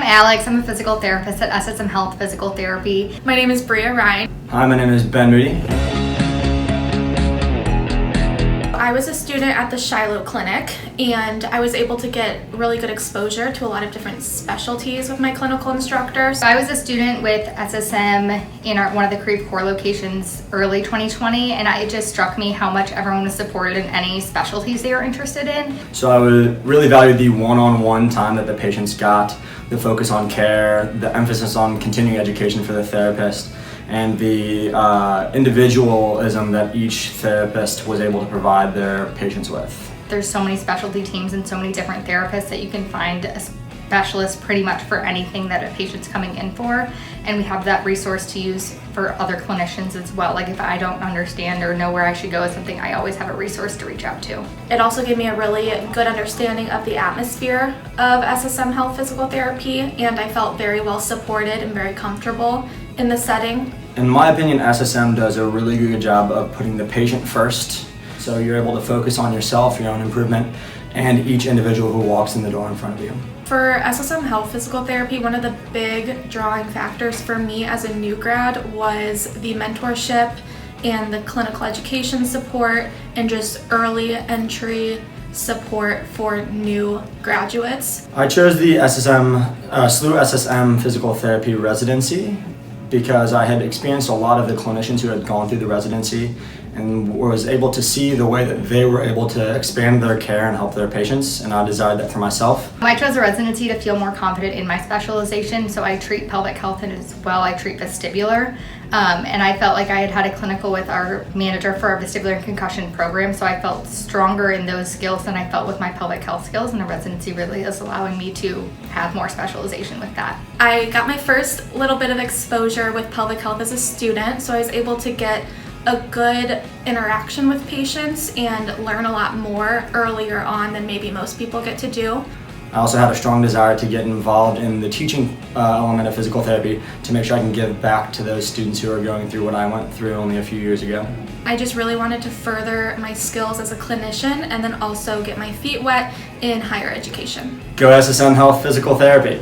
Alex. I'm a physical therapist at SSM Health Physical Therapy. My name is Bria Ryan. Hi, my name is Ben Moody. I was a student at the Shiloh Clinic, and I was able to get really good exposure to a lot of different specialties with my clinical instructors. I was a student with SSM in one of the Creve Coeur locations early 2020, and it just struck me how much everyone was supported in any specialties they were interested in. So I would really value the one-on-one time that the patients got, the focus on care, the emphasis on continuing education for the therapist, and the individualism that each therapist was able to provide their patients with. There's so many specialty teams and so many different therapists that you can find a specialist pretty much for anything that a patient's coming in for, and we have that resource to use for other clinicians as well. Like if I don't understand or know where I should go with something, I always have a resource to reach out to. It also gave me a really good understanding of the atmosphere of SSM Health Physical Therapy, and I felt very well supported and very comfortable in the setting. In my opinion, SSM does a really good job of putting the patient first, so you're able to focus on yourself, your own improvement, and each individual who walks in the door in front of you. For SSM Health Physical Therapy, one of the big drawing factors for me as a new grad was the mentorship and the clinical education support and just early entry support for new graduates. I chose the SLU-SSM Physical Therapy residency because I had experienced a lot of the clinicians who had gone through the residency and was able to see the way that they were able to expand their care and help their patients, and I desired that for myself. I chose a residency to feel more confident in my specialization, so I treat pelvic health and as well I treat vestibular. And I felt like I had had a clinical with our manager for our vestibular and concussion program, so I felt stronger in those skills than I felt with my pelvic health skills, and the residency really is allowing me to have more specialization with that. I got my first little bit of exposure with pelvic health as a student, so I was able to get a good interaction with patients and learn a lot more earlier on than maybe most people get to do. I also had a strong desire to get involved in the teaching element of physical therapy to make sure I can give back to those students who are going through what I went through only a few years ago. I just really wanted to further my skills as a clinician and then also get my feet wet in higher education. Go SSM Health Physical Therapy.